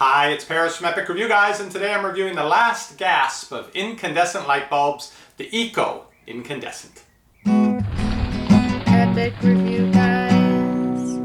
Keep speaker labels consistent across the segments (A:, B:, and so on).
A: Hi, it's Paris from EpicReviewGuys, and today I'm reviewing the last gasp of incandescent light bulbs, the Eco Incandescent.
B: Epic Review Guys.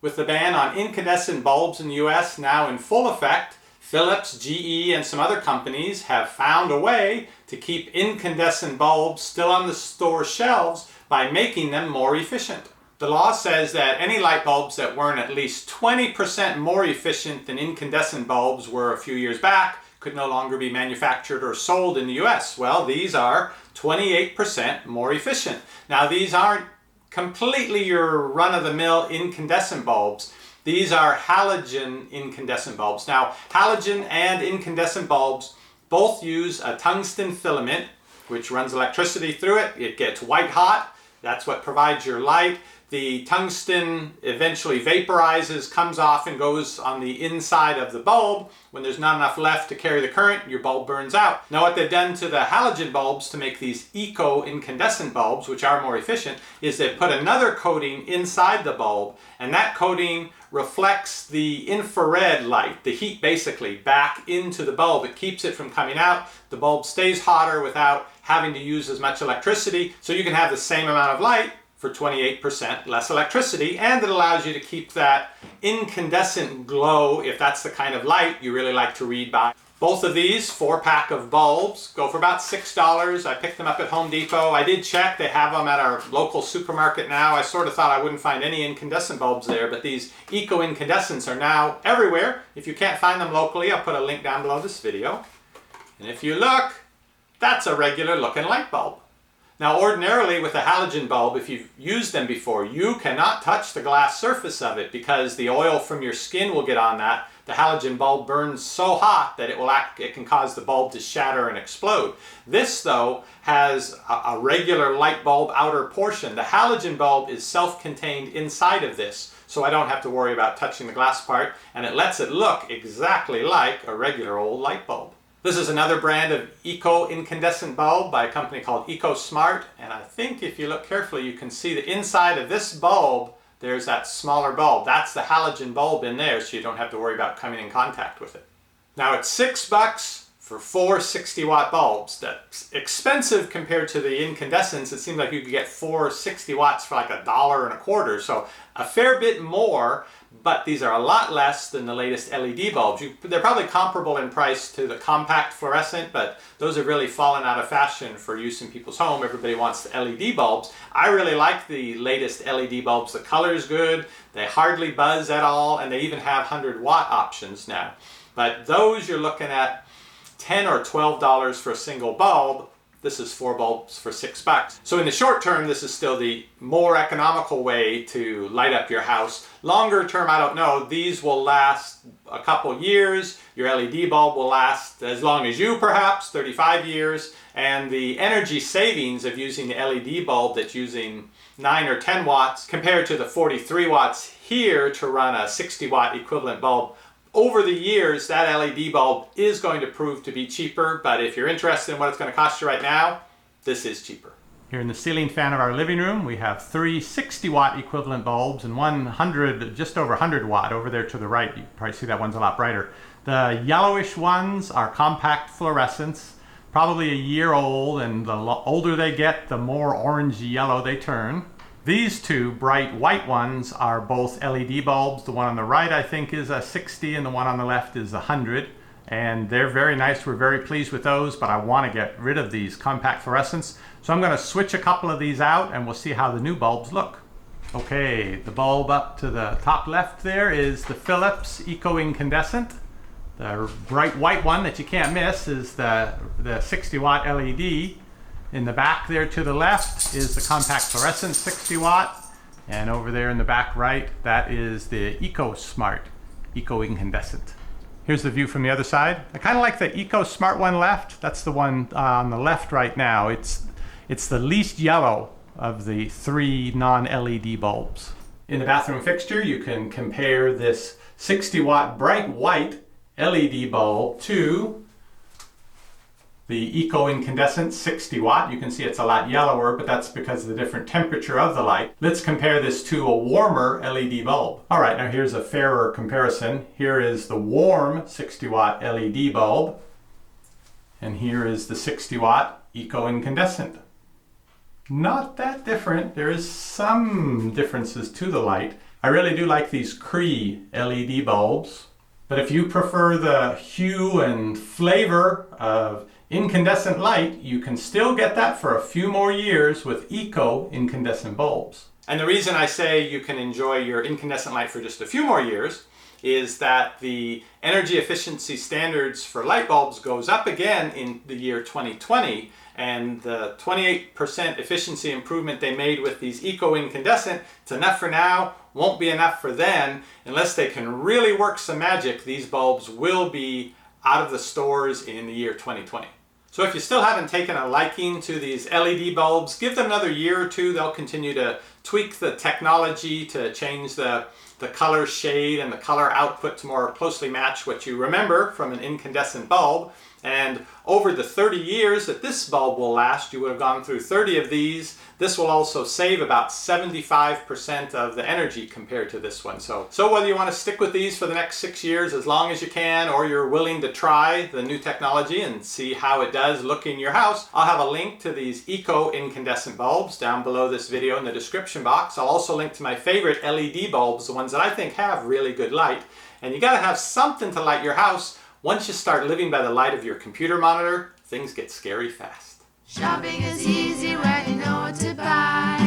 A: With the ban on incandescent bulbs in the US now in full effect, Philips, GE, and some other companies have found a way to keep incandescent bulbs still on the store shelves by making them more efficient. The law says that any light bulbs that weren't at least 20% more efficient than incandescent bulbs were a few years back could no longer be manufactured or sold in the US. Well, these are 28% more efficient. Now, these aren't completely your run-of-the-mill incandescent bulbs. These are halogen incandescent bulbs. Now, halogen and incandescent bulbs both use a tungsten filament, which runs electricity through it. It gets white hot. That's what provides your light. The tungsten eventually vaporizes, comes off, and goes on the inside of the bulb. When there's not enough left to carry the current, your bulb burns out. Now, what they've done to the halogen bulbs to make these eco-incandescent bulbs, which are more efficient, is they've put another coating inside the bulb, and that coating reflects the infrared light, the heat basically, back into the bulb. It keeps it from coming out. The bulb stays hotter without having to use as much electricity, so you can have the same amount of light for 28% less electricity, and it allows you to keep that incandescent glow if that's the kind of light you really like to read by. Both of these 4-pack of bulbs go for about $6. I picked them up at Home Depot. I did check, they have them at our local supermarket now. I sort of thought I wouldn't find any incandescent bulbs there, but these eco-incandescents are now everywhere. If you can't find them locally, I'll put a link down below this video. And if you look, that's a regular looking light bulb. Now, ordinarily with a halogen bulb, if you've used them before, you cannot touch the glass surface of it because the oil from your skin will get on that. The halogen bulb burns so hot that it can cause the bulb to shatter and explode. This, though, has a regular light bulb outer portion. The halogen bulb is self-contained inside of this, so I don't have to worry about touching the glass part, and it lets it look exactly like a regular old light bulb. This is another brand of eco-incandescent bulb by a company called EcoSmart, and I think if you look carefully you can see the inside of this bulb, there's that smaller bulb. That's the halogen bulb in there, so you don't have to worry about coming in contact with it. Now, it's $6 for 4 60-watt bulbs. That's expensive compared to the incandescents. It seems like you could get 4 60 watts for like $1.25, so a fair bit more, but these are a lot less than the latest LED bulbs. They're probably comparable in price to the compact fluorescent, but those have really fallen out of fashion for use in people's home. Everybody wants the LED bulbs. I really like the latest LED bulbs. The color is good, they hardly buzz at all, and they even have 100-watt options now. But those you're looking at $10 or $12 for a single bulb. This is 4 bulbs for $6. So in the short term, this is still the more economical way to light up your house. Longer term, I don't know. These will last a couple years. Your LED bulb will last as long as you, perhaps, 35 years. And the energy savings of using the LED bulb that's using 9 or 10 watts compared to the 43 watts here to run a 60-watt equivalent bulb, over the years, that LED bulb is going to prove to be cheaper, but if you're interested in what it's going to cost you right now, this is cheaper. Here in the ceiling fan of our living room, we have 3 60-watt equivalent bulbs and 100, just over 100-watt over there to the right. You probably see that one's a lot brighter. The yellowish ones are compact fluorescents, probably a year old, and the older they get, the more orangey yellow they turn. These 2 bright white ones are both LED bulbs. The one on the right, I think, is a 60, and the one on the left is 100. And they're very nice. We're very pleased with those, but I want to get rid of these compact fluorescents. So I'm going to switch a couple of these out, and we'll see how the new bulbs look. Okay, the bulb up to the top left there is the Philips Eco-Incandescent. The bright white one that you can't miss is the 60-watt LED. In the back there to the left is the compact fluorescent 60-watt, and over there in the back right, that is the EcoSmart Eco-Incandescent. Here's the view from the other side. I kind of like the EcoSmart one left. That's the one on the left right now. It's the least yellow of the 3 non-LED bulbs. In the bathroom fixture, you can compare this 60-watt bright white LED bulb to The Eco-Incandescent 60 watt, you can see it's a lot yellower, but that's because of the different temperature of the light. Let's compare this to a warmer LED bulb. All right, now here's a fairer comparison. Here is the warm 60 watt LED bulb, and here is the 60 watt Eco-Incandescent. Not that different. There is some differences to the light. I really do like these Cree LED bulbs, but if you prefer the hue and flavor of incandescent light, you can still get that for a few more years with Eco-Incandescent bulbs. And the reason I say you can enjoy your incandescent light for just a few more years is that the energy efficiency standards for light bulbs goes up again in the year 2020, and the 28% efficiency improvement they made with these Eco-Incandescent, it's enough for now, won't be enough for then. Unless they can really work some magic, these bulbs will be out of the stores in the year 2020. So if you still haven't taken a liking to these LED bulbs, give them another year or two. They'll continue to tweak the technology to change the color shade and the color output to more closely match what you remember from an incandescent bulb. And over the 30 years that this bulb will last, you would have gone through 30 of these. This will also save about 75% of the energy compared to this one. So whether you want to stick with these for the next 6 years as long as you can, or you're willing to try the new technology and see how it does look in your house, I'll have a link to these Eco-Incandescent bulbs down below this video in the description box. I'll also link to my favorite LED bulbs, the ones that I think have really good light. And you gotta have something to light your house. Once you start living by the light of your computer monitor, things get scary fast.
B: Shopping is easy when you know what to buy.